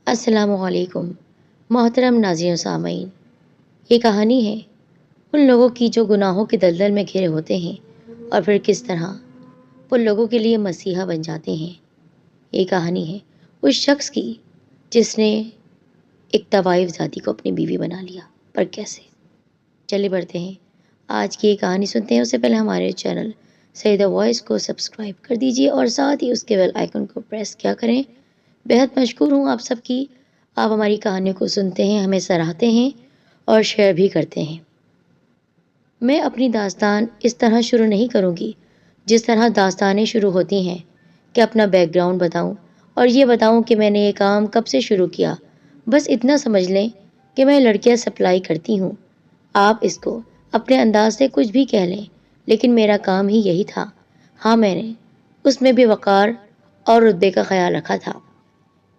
السلام علیکم محترم ناظرین و سامعین، یہ کہانی ہے ان لوگوں کی جو گناہوں کے دلدل میں گھرے ہوتے ہیں اور پھر کس طرح وہ لوگوں کے لیے مسیحا بن جاتے ہیں۔ یہ کہانی ہے اس شخص کی جس نے ایک طوائف ذاتی کو اپنی بیوی بنا لیا، پر کیسے؟ چلے بڑھتے ہیں، آج کی یہ کہانی سنتے ہیں۔ اس سے پہلے ہمارے چینل سیدہ وائس کو سبسکرائب کر دیجیے اور ساتھ ہی اس کے بیل آئیکن کو پریس کیا کریں۔ بہت مشکور ہوں آپ سب کی، آپ ہماری کہانیوں کو سنتے ہیں، ہمیں سراہتے ہیں اور شیئر بھی کرتے ہیں۔ میں اپنی داستان اس طرح شروع نہیں کروں گی جس طرح داستانیں شروع ہوتی ہیں کہ اپنا بیک گراؤنڈ بتاؤں اور یہ بتاؤں کہ میں نے یہ کام کب سے شروع کیا۔ بس اتنا سمجھ لیں کہ میں لڑکیاں سپلائی کرتی ہوں، آپ اس کو اپنے انداز سے کچھ بھی کہہ لیں، لیکن میرا کام ہی یہی تھا۔ ہاں، میں نے اس میں بھی وقار اور رتبے کا خیال رکھا تھا۔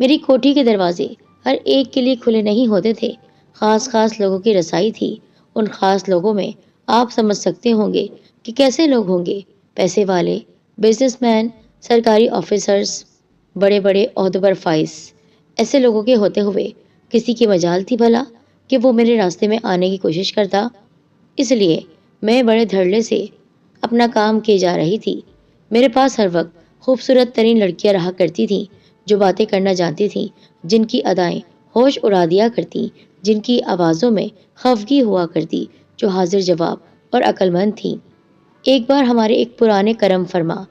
میری کوٹھی کے دروازے ہر ایک کے لیے کھلے نہیں ہوتے تھے، خاص لوگوں کی رسائی تھی۔ ان خاص لوگوں میں آپ سمجھ سکتے ہوں گے کہ کیسے لوگ ہوں گے، پیسے والے، بزنس مین، سرکاری آفیسرز، بڑے بڑے عہدوں پر فائز۔ ایسے لوگوں کے ہوتے ہوئے کسی کی مجال تھی بھلا کہ وہ میرے راستے میں آنے کی کوشش کرتا؟ اس لیے میں بڑے دھڑلے سے اپنا کام کیے جا رہی تھی۔ میرے پاس ہر وقت خوبصورت ترین لڑکیاں رہا کرتی تھیں جو باتیں کرنا جانتی تھیں، جن کی ادائیں ہوش اڑا دیا کرتی، جن کی آوازوں میں خفگی ہوا کرتی، جو حاضر جواب اور عقل مند تھیں۔ ایک بار ہمارے ایک پرانے کرم فرما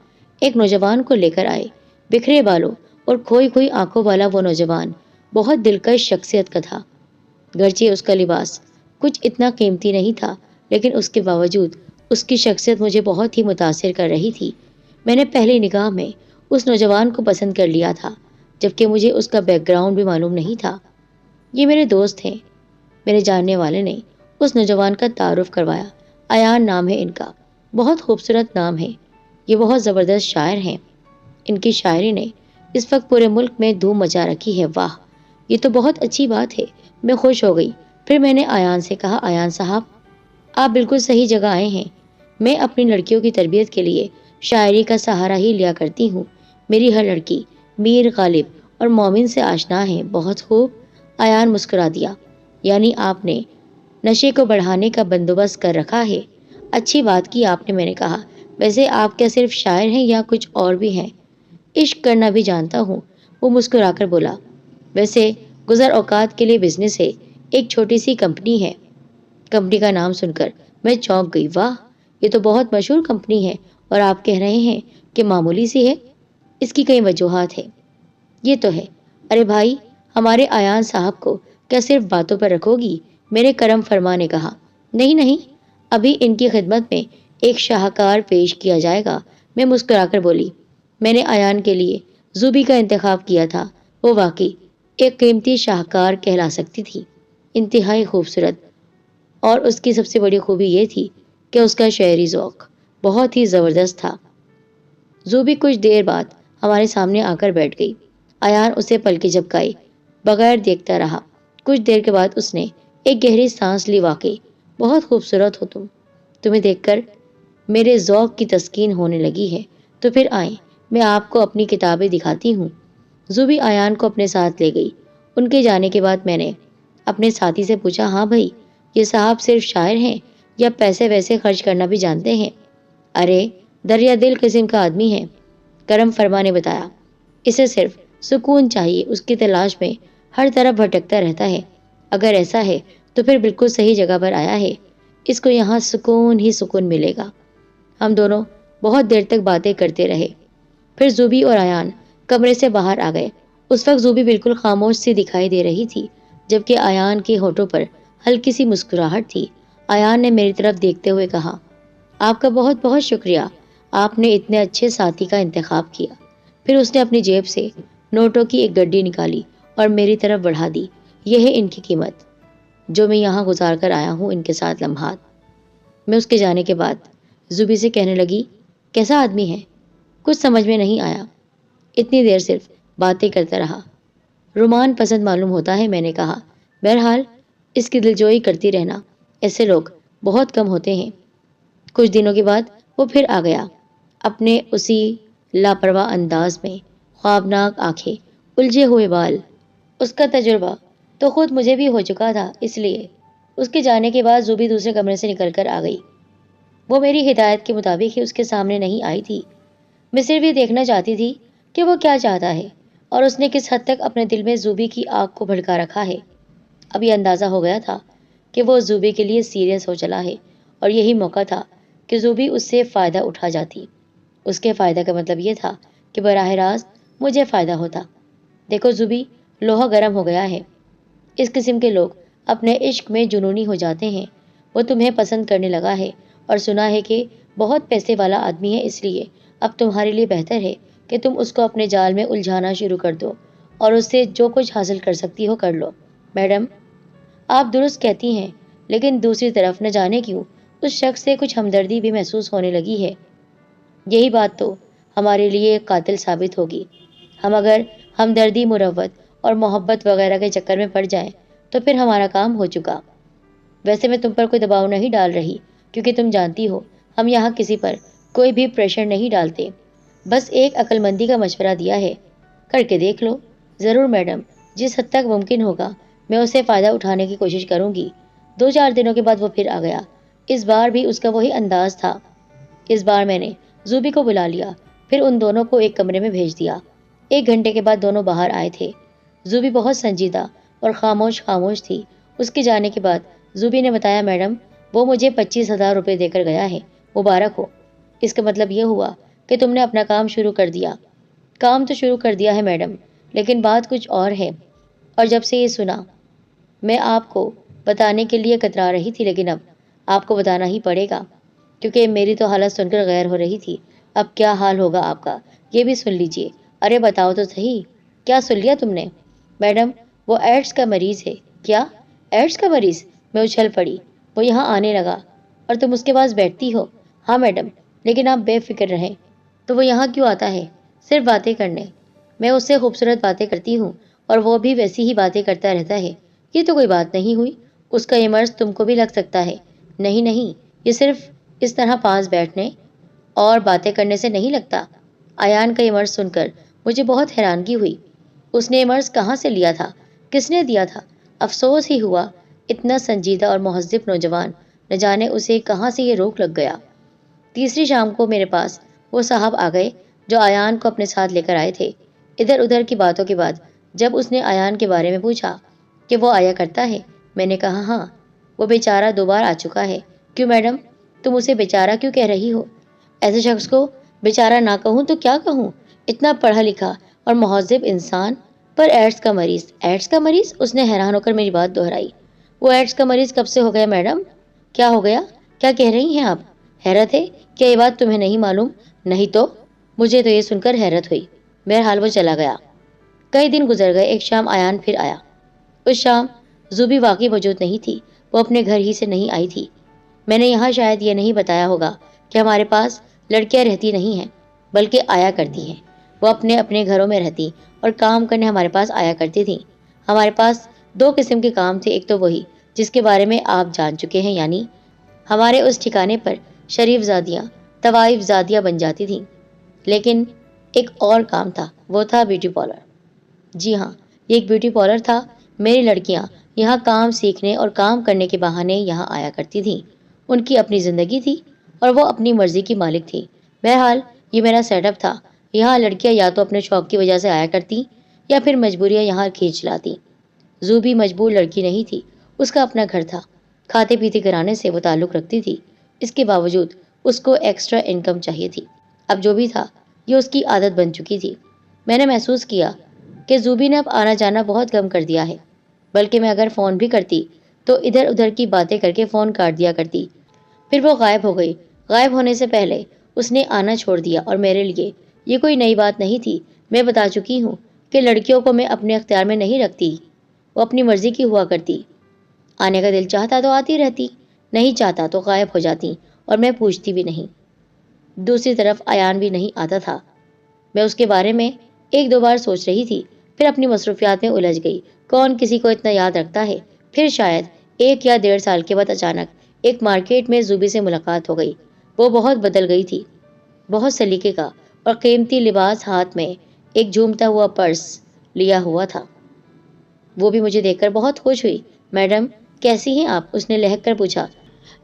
ایک نوجوان کو لے کر آئے۔ بکھرے بالوں اور کھوئی آنکھوں والا وہ نوجوان بہت دلکش شخصیت کا تھا۔ گرچہ اس کا لباس کچھ اتنا قیمتی نہیں تھا، لیکن اس کے باوجود اس کی شخصیت مجھے بہت ہی متاثر کر رہی تھی۔ میں نے پہلی نگاہ میں اس نوجوان کو پسند کر لیا تھا، جبکہ مجھے اس کا بیک گراؤنڈ بھی معلوم نہیں تھا۔ یہ میرے دوست ہیں، میرے جاننے والے نے اس نوجوان کا تعارف کروایا۔ ایان نام ہے ان کا، بہت خوبصورت نام ہے۔ یہ بہت زبردست شاعر ہیں، ان کی شاعری نے اس وقت پورے ملک میں دھوم مچا رکھی ہے۔ واہ، یہ تو بہت اچھی بات ہے، میں خوش ہو گئی۔ پھر میں نے ایان سے کہا، ایان صاحب، آپ بالکل صحیح جگہ آئے ہیں۔ میں اپنی لڑکیوں کی تربیت کے لیے شاعری کا سہارا ہی لیا کرتی ہوں۔ میری ہر لڑکی میر غالب اور مومن سے آشنا ہے۔ بہت خوب، ایان مسکرا دیا۔ یعنی آپ نے نشے کو بڑھانے کا بندوبست کر رکھا ہے؟ اچھی بات کی آپ نے، میں نے کہا۔ ویسے آپ کیا صرف شاعر ہیں یا کچھ اور بھی ہیں؟ عشق کرنا بھی جانتا ہوں، وہ مسکرا کر بولا۔ ویسے گزر اوقات کے لیے بزنس ہے، ایک چھوٹی سی کمپنی ہے۔ کمپنی کا نام سن کر میں چونک گئی۔ واہ، یہ تو بہت مشہور کمپنی ہے، اور آپ کہہ رہے ہیں کہ معمولی سی ہے؟ اس کی کئی وجوہات ہیں۔ یہ تو ہے، ارے بھائی، ہمارے ایان صاحب کو کیا صرف باتوں پر رکھو گی؟ میرے کرم فرما نے کہا۔ نہیں، ابھی ان کی خدمت میں ایک شاہکار پیش کیا جائے گا۔ میں مسکرا کر بولی، میں نے ایان کے لیے زوبی کا انتخاب کیا تھا۔ وہ واقعی ایک قیمتی شاہکار کہلا سکتی تھی، انتہائی خوبصورت، اور اس کی سب سے بڑی خوبی یہ تھی کہ اس کا شعری ذوق بہت ہی زبردست تھا۔ زوبی کچھ دیر بعد ہمارے سامنے آ کر بیٹھ گئی۔ ایان اسے پلکیں جھپکائے بغیر دیکھتا رہا۔ کچھ دیر کے بعد اس نے ایک گہری سانس لی۔ واقعی بہت خوبصورت ہو تم، تمہیں دیکھ کر میرے ذوق کی تسکین ہونے لگی ہے۔ تو پھر آئیں، میں آپ کو اپنی کتابیں دکھاتی ہوں۔ زوبی ایان کو اپنے ساتھ لے گئی۔ ان کے جانے کے بعد میں نے اپنے ساتھی سے پوچھا، ہاں بھائی، یہ صاحب صرف شاعر ہیں یا پیسے ویسے خرچ کرنا بھی جانتے ہیں؟ ارے دریا دل قسم کا آدمی ہے، کرم فرما نے بتایا۔ اسے صرف سکون چاہیے، اس کی تلاش میں ہر طرف بھٹکتا رہتا ہے۔ اگر ایسا ہے تو پھر بالکل صحیح جگہ پر آیا ہے، اس کو یہاں سکون ہی سکون ملے گا۔ ہم دونوں بہت دیر تک باتیں کرتے رہے۔ پھر زوبی اور ایان کمرے سے باہر آ گئے۔ اس وقت زوبی بالکل خاموش سی دکھائی دے رہی تھی، جبکہ ایان کے ہونٹوں پر ہلکی سی مسکراہٹ تھی۔ ایان نے میری طرف دیکھتے ہوئے کہا، آپ کا بہت بہت شکریہ، آپ نے اتنے اچھے ساتھی کا انتخاب کیا۔ پھر اس نے اپنی جیب سے نوٹوں کی ایک گڈی نکالی اور میری طرف بڑھا دی۔ یہ ہے ان کی قیمت، جو میں یہاں گزار کر آیا ہوں ان کے ساتھ لمحات۔ میں اس کے جانے کے بعد زوبی سے کہنے لگی، کیسا آدمی ہے؟ کچھ سمجھ میں نہیں آیا، اتنی دیر صرف باتیں کرتا رہا۔ رومان پسند معلوم ہوتا ہے، میں نے کہا۔ بہرحال اس کی دلجوئی کرتی رہنا، ایسے لوگ بہت کم ہوتے ہیں۔ کچھ دنوں کے بعد وہ پھر آ گیا، اپنے اسی لاپرواہ انداز میں، خوابناک آنکھیں، الجھے ہوئے بال۔ اس کا تجربہ تو خود مجھے بھی ہو چکا تھا، اس لیے اس کے جانے کے بعد زوبی دوسرے کمرے سے نکل کر آ گئی۔ وہ میری ہدایت کے مطابق ہی اس کے سامنے نہیں آئی تھی۔ میں صرف یہ دیکھنا چاہتی تھی کہ وہ کیا چاہتا ہے اور اس نے کس حد تک اپنے دل میں زوبی کی آگ کو بھڑکا رکھا ہے۔ اب یہ اندازہ ہو گیا تھا کہ وہ زوبی کے لیے سیریس ہو چلا ہے اور یہی موقع تھا کہ زوبی اس سے فائدہ اٹھا جاتی۔ اس کے فائدہ کا مطلب یہ تھا کہ براہ راست مجھے فائدہ ہوتا۔ دیکھو زوبی، لوہا گرم ہو گیا ہے۔ اس قسم کے لوگ اپنے عشق میں جنونی ہو جاتے ہیں۔ وہ تمہیں پسند کرنے لگا ہے اور سنا ہے کہ بہت پیسے والا آدمی ہے، اس لیے اب تمہارے لیے بہتر ہے کہ تم اس کو اپنے جال میں الجھانا شروع کر دو اور اس سے جو کچھ حاصل کر سکتی ہو کر لو۔ میڈم، آپ درست کہتی ہیں، لیکن دوسری طرف نہ جانے کیوں اس شخص سے کچھ ہمدردی بھی محسوس ہونے لگی ہے۔ یہی بات تو ہمارے لیے ایک قاتل ثابت ہوگی۔ ہم اگر ہمدردی، مروت اور محبت وغیرہ کے چکر میں پڑ جائیں تو پھر ہمارا کام ہو چکا۔ ویسے میں تم پر کوئی دباؤ نہیں ڈال رہی، کیونکہ تم جانتی ہو ہم یہاں کسی پر کوئی بھی پریشر نہیں ڈالتے، بس ایک عقل مندی کا مشورہ دیا ہے، کر کے دیکھ لو۔ ضرور میڈم، جس حد تک ممکن ہوگا میں اسے فائدہ اٹھانے کی کوشش کروں گی۔ 2-4 دنوں کے بعد وہ پھر آ گیا۔ اس بار بھی اس کا وہی انداز تھا۔ اس بار میں نے زوبی کو بلا لیا، پھر ان دونوں کو ایک کمرے میں بھیج دیا۔ 1 گھنٹے کے بعد دونوں باہر آئے تھے۔ زوبی بہت سنجیدہ اور خاموش تھی۔ اس کے جانے کے بعد زوبی نے بتایا، میڈم وہ مجھے 25,000 روپے دے کر گیا ہے، مبارک ہو۔ اس کا مطلب یہ ہوا کہ تم نے اپنا کام شروع کر دیا۔ کام تو شروع کر دیا ہے میڈم، لیکن بات کچھ اور ہے۔ اور جب سے یہ سنا میں آپ کو بتانے کے لیے کترا رہی تھی، لیکن اب آپ کو بتانا ہی پڑے گا، کیونکہ میری تو حالت سن کر غیر ہو رہی تھی۔ اب کیا حال ہوگا آپ کا، یہ بھی سن لیجئے۔ ارے بتاؤ تو صحیح، کیا سن لیا تم نے؟ میڈم وہ ایڈس کا مریض ہے۔ کیا ایڈس کا مریض؟ میں اچھل پڑی۔ وہ یہاں آنے لگا اور تم اس کے پاس بیٹھتی ہو؟ ہاں میڈم، لیکن آپ بے فکر رہیں۔ تو وہ یہاں کیوں آتا ہے؟ صرف باتیں کرنے۔ میں اس سے خوبصورت باتیں کرتی ہوں اور وہ بھی ویسی ہی باتیں کرتا رہتا ہے۔ یہ تو کوئی بات نہیں ہوئی، اس کا یہ مرض تم کو بھی لگ سکتا ہے۔ نہیں، یہ صرف اس طرح پاس بیٹھنے اور باتیں کرنے سے نہیں لگتا۔ ایان کا یہ مرض سن کر مجھے بہت حیرانگی ہوئی۔ اس نے یہ مرض کہاں سے لیا تھا؟ کس نے دیا تھا؟ افسوس ہی ہوا، اتنا سنجیدہ اور مہذب نوجوان، نہ جانے اسے کہاں سے یہ روک لگ گیا۔ تیسری شام کو میرے پاس وہ صاحب آ گئے جو ایان کو اپنے ساتھ لے کر آئے تھے۔ ادھر ادھر کی باتوں کے بعد جب اس نے ایان کے بارے میں پوچھا کہ وہ آیا کرتا ہے، میں نے کہا ہاں، وہ بیچارہ 2 بار آ چکا ہے۔ کیوں میڈم، تم اسے بیچارہ کیوں کہہ رہی ہو؟ ایسے شخص کو بیچارہ نہ کہوں تو کیا کہوں؟ اتنا پڑھا لکھا اور مہذب انسان، پر ایڈس کا مریض۔ ایڈس کا مریض؟ اس نے حیران ہو کر میری بات دہرائی۔ وہ ایڈس کا مریض کب سے ہو گیا میڈم؟ کیا ہو گیا؟ کیا کہہ رہی ہیں آپ؟ حیرت ہے، کیا یہ بات تمہیں نہیں معلوم؟ نہیں تو؟ مجھے تو یہ سن کر حیرت ہوئی۔ بہرحال وہ چلا گیا۔ کئی دن گزر گئے۔ ایک شام ایان پھر آیا۔ اس شام زوبی واقعی موجود نہیں تھی، وہ اپنے گھر ہی سے نہیں آئی تھی۔ میں نے یہاں شاید یہ نہیں بتایا ہوگا کہ ہمارے پاس لڑکیاں رہتی نہیں ہیں، بلکہ آیا کرتی ہیں۔ وہ اپنے اپنے گھروں میں رہتی اور کام کرنے ہمارے پاس آیا کرتی تھیں۔ ہمارے پاس 2 قسم کے کام تھے، ایک تو وہی جس کے بارے میں آپ جان چکے ہیں، یعنی ہمارے اس ٹھکانے پر شریف زادیاں، طوائف زادیاں بن جاتی تھیں۔ لیکن ایک اور کام تھا، وہ تھا بیوٹی پارلر۔ جی ہاں، یہ ایک بیوٹی پارلر تھا۔ میری لڑکیاں یہاں کام سیکھنے اور کام کرنے کے بہانے یہاں آیا کرتی تھیں۔ ان کی اپنی زندگی تھی اور وہ اپنی مرضی کی مالک تھی۔ بہرحال یہ میرا سیٹ اپ تھا۔ یہاں لڑکیاں یا تو اپنے شوق کی وجہ سے آیا کرتی یا پھر مجبوریاں یہاں کھینچ لاتی۔ زوبی مجبور لڑکی نہیں تھی، اس کا اپنا گھر تھا۔ کھاتے پیتے گھرانے سے وہ تعلق رکھتی تھی، اس کے باوجود اس کو ایکسٹرا انکم چاہیے تھی۔ اب جو بھی تھا یہ اس کی عادت بن چکی تھی۔ میں نے محسوس کیا کہ زوبی نے اب آنا جانا بہت کم کر دیا ہے، بلکہ میں اگر فون بھی کرتی تو ادھر ادھر کی باتیں کر کے فون کاٹ دیا کرتی۔ پھر وہ غائب ہو گئی۔ غائب ہونے سے پہلے اس نے آنا چھوڑ دیا، اور میرے لیے یہ کوئی نئی بات نہیں تھی۔ میں بتا چکی ہوں کہ لڑکیوں کو میں اپنے اختیار میں نہیں رکھتی، وہ اپنی مرضی کی ہوا کرتی۔ آنے کا دل چاہتا تو آتی رہتی، نہیں چاہتا تو غائب ہو جاتی، اور میں پوچھتی بھی نہیں۔ دوسری طرف ایان بھی نہیں آتا تھا۔ میں اس کے بارے میں 1-2 بار سوچ رہی تھی، پھر اپنی مصروفیات میں الجھ گئی۔ کون کسی کو اتنا یاد رکھتا ہے؟ پھر شاید 1 یا 1.5 سال کے بعد اچانک ایک مارکیٹ میں زوبی سے ملاقات ہو گئی۔ وہ بہت بدل گئی تھی، بہت سلیقے کا اور قیمتی لباس، ہاتھ میں ایک جھومتا ہوا پرس لیا ہوا تھا۔ وہ بھی مجھے دیکھ کر بہت خوش ہوئی۔ میڈم کیسی ہیں آپ؟ اس نے لہک کر پوچھا۔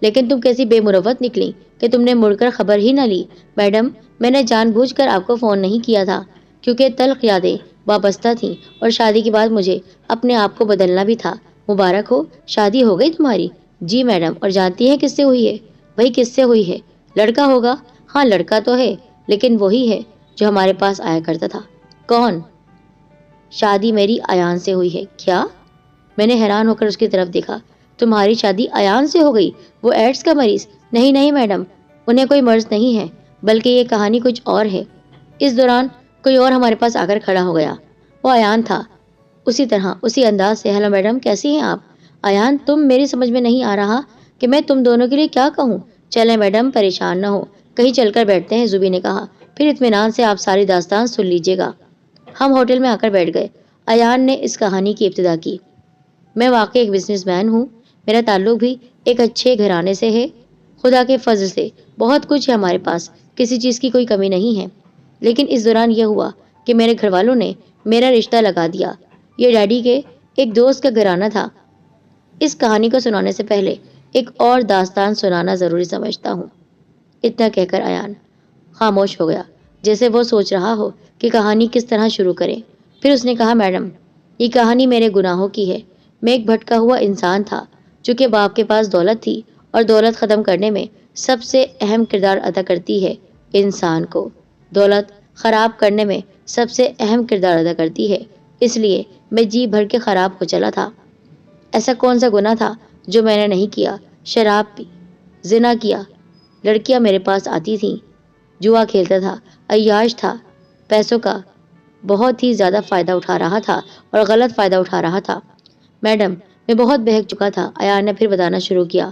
لیکن تم کیسی بے مروت نکلی کہ تم نے مڑ کر خبر ہی نہ لی۔ میڈم میں نے جان بوجھ کر آپ کو فون نہیں کیا تھا کیونکہ تلخ یادیں وابستہ تھیں اور شادی کے بعد مجھے اپنے آپ کو بدلنا بھی تھا۔ مبارک ہو، شادی ہو گئی تمہاری؟ جی میڈم، اور جانتی ہیں کس سے ہوئی ہے؟ وہی کس سے ہوئی ہے؟ لڑکا ہوگا؟ ہاں لڑکا تو ہے، لیکن وہی ہے جو ہمارے پاس آیا کرتا تھا۔ کون؟ شادی میری ایان سے ہوئی ہے۔ کیا؟ میں نے حیران ہو کر اس کی طرف دیکھا۔ تمہاری شادی ایان سے ہو گئی؟ وہ ایڈس کا مریض؟ نہیں نہیں میڈم، انہیں کوئی مرض نہیں ہے، بلکہ یہ کہانی کچھ اور ہے۔ اس دوران کوئی اور ہمارے پاس آ کر کھڑا ہو گیا۔ وہ ایان تھا، اسی طرح اسی انداز سے۔ ہیلو میڈم، کیسی ہیں آپ؟ ایان، تم میری سمجھ میں نہیں آ رہا کہ میں تم دونوں کے لیے کیا کہوں۔ چلیں میڈم، پریشان نہ ہو، کہیں چل کر بیٹھتے ہیں، زبی نے کہا، پھر اطمینان سے آپ ساری داستان سن لیجیے گا۔ ہم ہوٹل میں آ کر بیٹھ گئے۔ ایان نے اس کہانی کی ابتدا کی۔ میں واقعی ایک بزنس مین ہوں، میرا تعلق بھی ایک اچھے گھرانے سے ہے، خدا کے فضل سے بہت کچھ ہے ہمارے پاس، کسی چیز کی کوئی کمی نہیں ہے۔ لیکن اس دوران یہ ہوا کہ میرے گھر والوں نے میرا رشتہ لگا دیا۔ یہ ڈیڈی کے ایک دوست کا گھرانہ تھا۔ اس کہانی کو سنانے سے پہلے ایک اور داستان سنانا ضروری سمجھتا ہوں۔ اتنا کہہ کر ایان خاموش ہو گیا، جیسے وہ سوچ رہا ہو کہ کہانی کس طرح شروع کرے۔ پھر اس نے کہا، میڈم یہ کہانی میرے گناہوں کی ہے۔ میں ایک بھٹکا ہوا انسان تھا۔ چونکہ باپ کے پاس دولت تھی اور دولت ختم کرنے میں سب سے اہم کردار ادا کرتی ہے انسان کو، دولت خراب کرنے میں سب سے اہم کردار ادا کرتی ہے، اس لیے میں جی بھر کے خراب ہو چلا تھا۔ ایسا کون سا گناہ تھا جو میں نے نہیں کیا؟ شراب پی، زنا کیا، لڑکیاں میرے پاس آتی تھیں، جوا کھیلتا تھا، عیاش تھا، پیسوں کا بہت ہی زیادہ فائدہ اٹھا رہا تھا اور غلط فائدہ اٹھا رہا تھا۔ میڈم میں بہت بہک چکا تھا، ایان نے پھر بتانا شروع کیا۔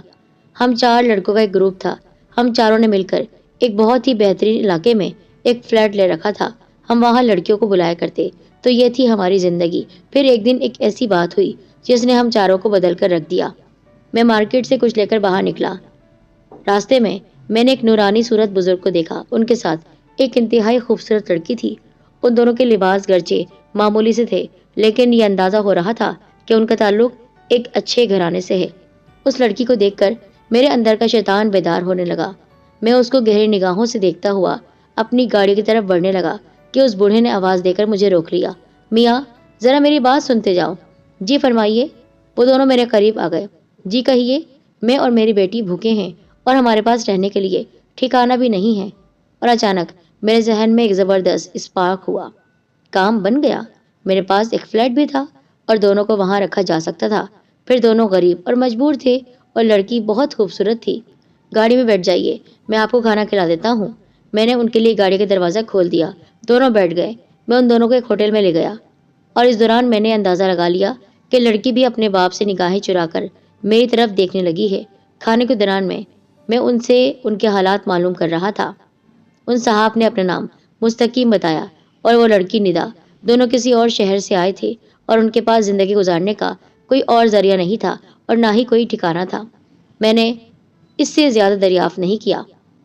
ہم 4 لڑکوں کا ایک گروپ تھا۔ ہم چاروں نے مل کر ایک بہت ہی بہترین علاقے میں ایک فلیٹ لے رکھا تھا۔ ہم وہاں لڑکیوں کو بلایا کرتے، تو یہ تھی ہماری زندگی۔ پھر ایک دن ایک ایسی بات ہوئی جس نے ہم چاروں کو بدل کر رکھ دیا۔ میں مارکیٹ سے کچھ لے کر باہر نکلا۔ راستے میں نے ایک نورانی صورت بزرگ کو دیکھا۔ ان کے ساتھ ایک انتہائی خوبصورت لڑکی تھی۔ ان دونوں کے لباس گرچہ معمولی سے تھے، لیکن یہ اندازہ ہو رہا تھا کہ ان کا تعلق ایک اچھے گھرانے سے ہے۔ اس لڑکی کو دیکھ کر میرے اندر کا شیطان بیدار ہونے لگا۔ میں اس کو گہری نگاہوں سے دیکھتا ہوا اپنی گاڑی کی طرف بڑھنے لگا کہ اس بوڑھے نے آواز دے کر مجھے روک لیا۔ میاں ذرا میری بات سنتے جاؤ۔ جی فرمائیے۔ وہ دونوں میرے قریب آ گئے۔ جی کہیے۔ میں اور میری بیٹی بھوکے ہیں اور ہمارے پاس رہنے کے لیے ٹھکانہ بھی نہیں ہے۔ اور اچانک میرے ذہن میں ایک زبردست اسپارک ہوا۔ کام بن گیا۔ میرے پاس ایک فلیٹ بھی تھا اور دونوں کو وہاں رکھا جا سکتا تھا۔ پھر دونوں غریب اور مجبور تھے اور لڑکی بہت خوبصورت تھی۔ گاڑی میں بیٹھ جائیے، میں آپ کو کھانا کھلا دیتا ہوں۔ میں نے ان کے لیے گاڑی کا دروازہ کھول دیا۔ دونوں بیٹھ گئے۔ میں ان دونوں کو ایک ہوٹل میں لے گیا اور اس دوران میں نے اندازہ لگا لیا کہ لڑکی بھی اپنے باپ سے نگاہیں چرا کر میری طرف دیکھنے لگی ہے۔ کھانے کے دوران میں ان سے ان کے حالات معلوم کر رہا تھا۔ ان صاحب نے اپنا نام مستقیم بتایا اور وہ لڑکی ندا، دونوں کسی اور شہر سے آئے تھے اور ان کے پاس زندگی گزارنے کا کوئی اور ذریعہ نہیں تھا اور نہ ہی کوئی ٹھکانہ تھا۔ میں نے اس سے زیادہ دریافت نہیں کیا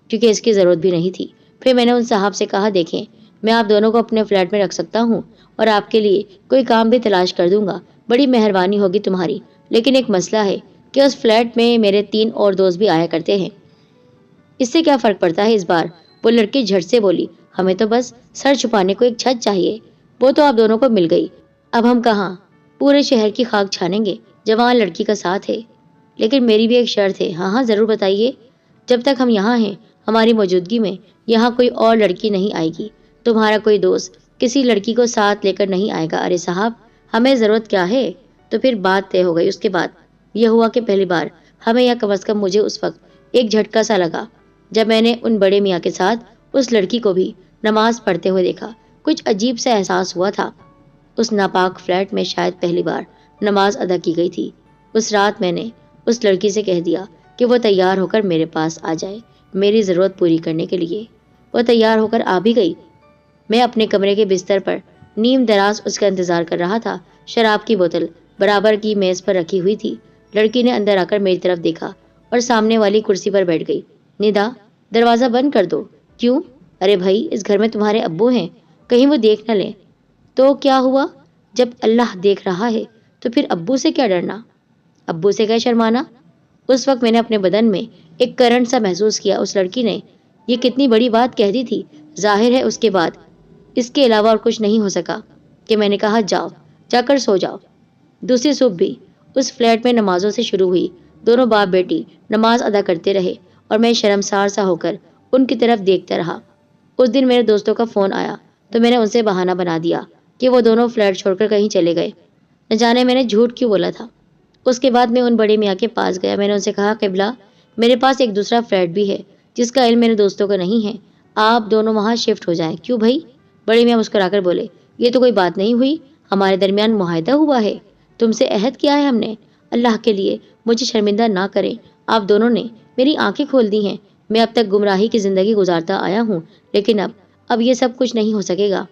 کیونکہ اس کی ضرورت بھی نہیں تھی۔ پھر میں نے ان صاحب سے کہا، دیکھیں میں آپ دونوں کو اپنے فلیٹ میں رکھ سکتا ہوں اور آپ کے لیے کوئی کام بھی تلاش کر دوں گا، بڑی مہربانی ہوگی تمہاری، لیکن ایک مسئلہ ہے کہ اس فلیٹ میں میرے 3 اور دوست بھی آیا کرتے ہیں۔ اس سے کیا فرق پڑتا ہے اس بار؟ وہ لڑکی جھٹ سے بولی، ہمیں تو بس سر چھپانے کو ایک چھت چاہیے۔ وہ تو آپ دونوں کو مل گئی، اب ہم کہاں پورے شہر کی خاک چھانیں گے جوان لڑکی کا ساتھ ہے۔ لیکن میری بھی ایک شرط ہے۔ ہاں ہاں ضرور بتائیے۔ جب تک ہم یہاں ہیں ہماری موجودگی میں یہاں کوئی اور لڑکی نہیں آئے گی۔ تمہارا کوئی دوست کسی لڑکی کو ساتھ لے کر نہیں آئے گا۔ ارے صاحب ہمیں ضرورت کیا ہے؟ تو پھر بات طے ہو گئی۔ اس کے بعد یہ ہوا کہ پہلی بار ہمیں یا کم از کم مجھے اس وقت ایک جھٹکا سا لگا جب میں نے ان بڑے میاں کے ساتھ اس لڑکی کو بھی نماز پڑھتے ہوئے دیکھا۔ کچھ عجیب سا احساس ہوا تھا۔ اس ناپاک فلیٹ میں شاید پہلی بار نماز ادا کی گئی تھی۔ اس رات میں نے اس لڑکی سے کہہ دیا کہ وہ تیار ہو کر میرے پاس آ جائے میری ضرورت پوری کرنے کے لیے۔ وہ تیار ہو کر آ بھی گئی۔ میں اپنے کمرے کے بستر پر نیم دراز اس کا انتظار کر رہا تھا۔ شراب کی بوتل برابر کی میز پر رکھی ہوئی تھی۔ لڑکی نے اندر آ کر میری طرف دیکھا اور سامنے والی کرسی پر بیٹھ گئی۔ ندا دروازہ بند کر دو۔ کیوں؟ ارے بھائی اس گھر میں تمہارے ابو ہیں، کہیں وہ دیکھ نہ لیں۔ تو کیا ہوا؟ جب اللہ دیکھ رہا ہے تو پھر ابو سے کیا ڈرنا، ابو سے کیا شرمانا؟ اس وقت میں نے اپنے بدن میں ایک کرنٹ سا محسوس کیا۔ اس لڑکی نے یہ کتنی بڑی بات کہہ دی تھی۔ ظاہر ہے اس کے بعد اس کے علاوہ اور کچھ نہیں ہو سکا کہ میں نے کہا جاؤ، جا کر سو جاؤ۔ دوسری صبح بھی اس فلیٹ میں نمازوں سے شروع ہوئی۔ دونوں باپ بیٹی نماز ادا کرتے رہے اور میں شرمسار سا ہو کر ان کی طرف دیکھتا رہا۔ اس دن میرے دوستوں کا فون آیا تو میں نے ان سے بہانہ بنا دیا کہ وہ دونوں فلیٹ چھوڑ کر کہیں چلے گئے۔ نہ جانے میں نے جھوٹ کیوں بولا تھا۔ اس کے بعد میں ان بڑے میاں کے پاس گیا۔ میں نے ان سے کہا قبلہ، میرے پاس ایک دوسرا فلیٹ بھی ہے جس کا علم میرے دوستوں کو نہیں ہے، آپ دونوں وہاں شفٹ ہو جائیں۔ کیوں بھائی؟ بڑے میاں مسکرا کر بولے، یہ تو کوئی بات نہیں ہوئی، ہمارے درمیان معاہدہ ہوا ہے، تم سے عہد کیا ہے ہم نے، اللہ کے لیے مجھے شرمندہ نہ کریں، آپ دونوں نے میری آنکھیں کھول دی ہیں، میں اب تک گمراہی کی زندگی گزارتا آیا ہوں، لیکن اب یہ سب کچھ نہیں ہو سکے گا،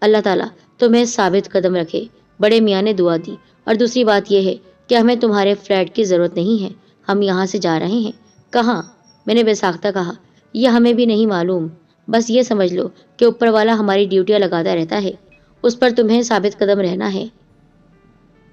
اللہ تعالیٰ تمہیں ثابت قدم رکھے۔ بڑے میاں نے دعا دی۔ اور دوسری بات یہ ہے کہ ہمیں تمہارے فلیٹ کی ضرورت نہیں ہے، ہم یہاں سے جا رہے ہیں۔ کہاں؟ میں نے بے ساختہ کہا، یہ ہمیں بھی نہیں معلوم، بس یہ سمجھ لو کہ اوپر والا ہماری ڈیوٹیاں لگاتا رہتا ہے، اس پر تمہیں ثابت قدم رہنا ہے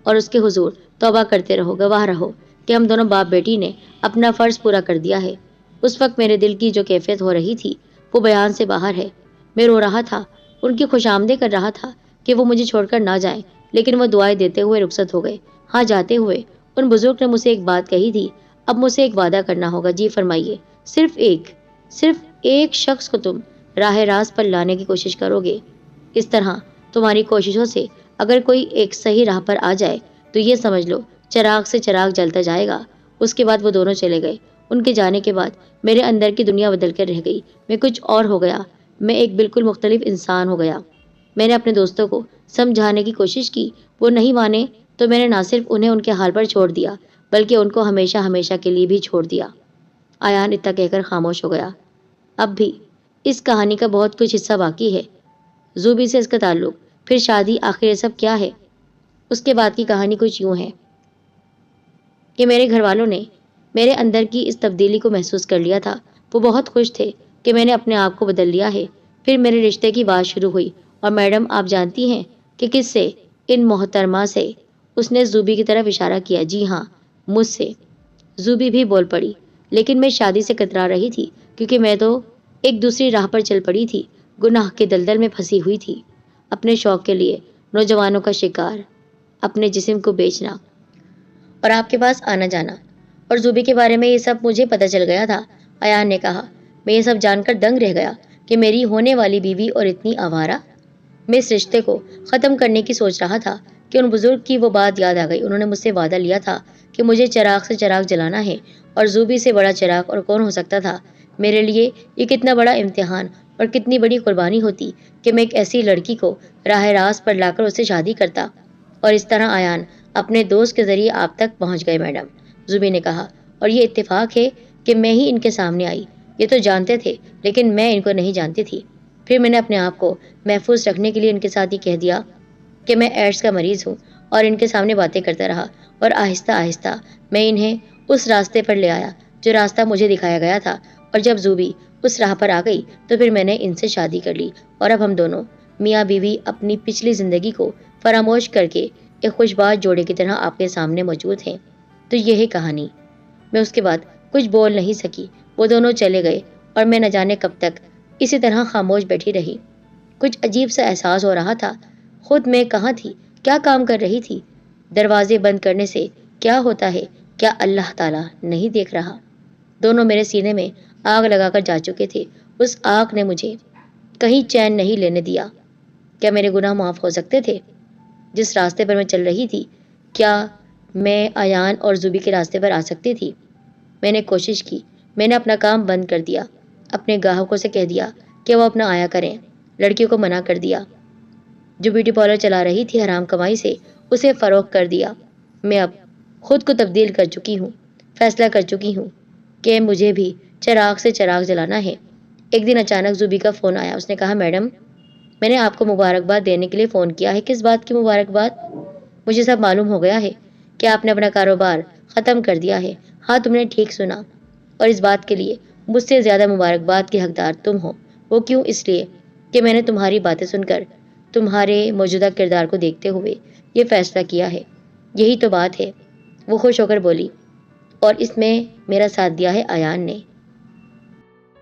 اور اس کے حضور توبہ کرتے رہو، گواہ رہو کہ ہم دونوں باپ بیٹی نے اپنا فرض پورا کر دیا ہے۔ اس وقت میرے دل کی جو کیفیت ہو رہی تھی وہ بیان سے باہر ہے۔ میں رو رہا تھا، ان کی خوش آمدید کر رہا تھا کہ وہ مجھے چھوڑ کر نہ جائیں، لیکن وہ دعائیں دیتے ہوئے رخصت ہو گئے۔ ہاں، جاتے ہوئے ان بزرگ نے مجھ سے ایک بات کہی تھی، اب مجھ سے ایک وعدہ کرنا ہوگا۔ جی فرمائیے۔ صرف ایک شخص کو تم راہ راست پر لانے کی کوشش کرو گے، اس طرح تمہاری کوششوں سے اگر کوئی ایک صحیح راہ پر آ جائے تو یہ سمجھ لو چراغ سے چراغ جلتا جائے گا۔ اس کے بعد وہ دونوں چلے گئے۔ ان کے جانے کے بعد میرے اندر کی دنیا بدل کر رہ گئی، میں کچھ اور ہو گیا، میں ایک بالکل مختلف انسان ہو گیا۔ میں نے اپنے دوستوں کو سمجھانے کی کوشش کی، وہ نہیں مانے تو میں نے نہ صرف انہیں ان کے حال پر چھوڑ دیا بلکہ ان کو ہمیشہ ہمیشہ کے لیے بھی چھوڑ دیا۔ ایان اتنا کہہ کر خاموش ہو گیا۔ اب بھی اس کہانی کا بہت کچھ حصہ باقی ہے، زوبی سے اس کا تعلق، پھر شادی، آخر یہ سب کیا ہے؟ اس کے بعد کی کہانی کچھ یوں ہے کہ میرے گھر والوں نے میرے اندر کی اس تبدیلی کو محسوس کر لیا تھا۔ وہ بہت خوش تھے کہ میں نے اپنے آپ کو بدل لیا ہے۔ پھر میرے رشتے کی بات شروع ہوئی، اور میڈم آپ جانتی ہیں کہ کس سے؟ ان محترمہ سے۔ اس نے زوبی کی طرف اشارہ کیا۔ جی ہاں، مجھ سے۔ زوبی بھی بول پڑی، لیکن میں شادی سے کترا رہی تھی کیونکہ میں تو ایک دوسری راہ پر چل پڑی تھی، گناہ کے دلدل میں پھنسی ہوئی تھی، اپنے شوق کے لیے نوجوانوں کا شکار، اپنے جسم کو بیچنا اور آپ کے پاس آنا جانا۔ اور زوبی کے بارے میں یہ سب مجھے پتہ چل گیا تھا، ایان نے کہا۔ میں یہ سب جان کر دنگ رہ گیا کہ میری ہونے والی بیوی اور اتنی آوارہ۔ میں اس رشتے کو ختم کرنے کی سوچ رہا تھا کہ ان بزرگ کی وہ بات یاد آ گئی۔ انہوں نے مجھ سے وعدہ لیا تھا کہ مجھے چراغ سے چراغ جلانا ہے، اور زوبی سے بڑا چراغ اور کون ہو سکتا تھا؟ میرے لیے یہ کتنا بڑا امتحان اور کتنی بڑی قربانی ہوتی کہ میں ایک ایسی لڑکی کو راہ راست پر لا کر اس سے شادی کرتا۔ اور اس طرح ایان اپنے دوست کے ذریعے آپ تک پہنچ گئے میڈم، زوبی نے کہا۔ اور یہ اتفاق ہے کہ میں ہی ان کے سامنے آئی، یہ تو جانتے تھے لیکن میں ان کو نہیں جانتی تھی۔ پھر میں نے اپنے آپ کو محفوظ رکھنے کے لیے ان کے ساتھ یہ کہہ دیا کہ میں ایڈس کا مریض ہوں، اور ان کے سامنے باتیں کرتا رہا، اور آہستہ آہستہ میں انہیں اس راستے پر لے آیا جو راستہ مجھے دکھایا گیا تھا۔ اور جب زوبی اس راہ پر آ گئی تو پھر میں نے ان سے شادی کر لی، اور اب ہم دونوں میاں بیوی اپنی پچھلی زندگی کو فراموش کر کے ایک خوشباش جوڑے کی طرح آپ کے سامنے موجود ہیں۔ تو یہ ہے کہانی۔ میں اس کے بعد کچھ بول نہیں سکی۔ وہ دونوں چلے گئے اور میں نہ جانے کب تک اسی طرح خاموش بیٹھی رہی۔ کچھ عجیب سا احساس ہو رہا تھا، خود میں کہاں تھی، کیا کام کر رہی تھی؟ دروازے بند کرنے سے کیا ہوتا ہے؟ کیا اللہ تعالیٰ نہیں دیکھ رہا؟ دونوں میرے سینے میں آگ لگا کر جا چکے تھے۔ اس آگ نے مجھے کہیں چین نہیں لینے دیا۔ کیا میرے گناہ معاف ہو سکتے تھے؟ جس راستے پر میں چل رہی تھی، کیا میں ایان اور زوبی کے راستے پر آ سکتی تھی؟ میں نے کوشش کی، میں نے اپنا کام بند کر دیا، اپنے گاہکوں سے کہہ دیا کہ وہ اپنا آیا کریں، لڑکیوں کو منع کر دیا۔ جو بیوٹی پارلر چلا رہی تھی حرام کمائی سے، اسے فروخت کر دیا۔ میں اب خود کو تبدیل کر چکی ہوں، فیصلہ کر چکی ہوں کہ مجھے بھی چراغ سے چراغ جلانا ہے۔ ایک دن اچانک زوبی کا فون آیا۔ اس نے کہا، میڈم میں نے آپ کو مبارکباد دینے کے لیے فون کیا ہے۔ کس بات کی مبارکباد؟ مجھے سب معلوم ہو گیا ہے کہ آپ نے اپنا کاروبار ختم کر دیا ہے۔ ہاں، تم نے ٹھیک سنا، اور اس بات کے لیے مجھ سے زیادہ مبارکباد کے حقدار تم ہو۔ وہ کیوں؟ اس لیے کہ میں نے تمہاری باتیں سن کر، تمہارے موجودہ کردار کو دیکھتے ہوئے یہ فیصلہ کیا ہے یہی تو بات ہے، وہ خوش ہو کر بولی، اور اس میں میرا ساتھ دیا ہے ایان نے۔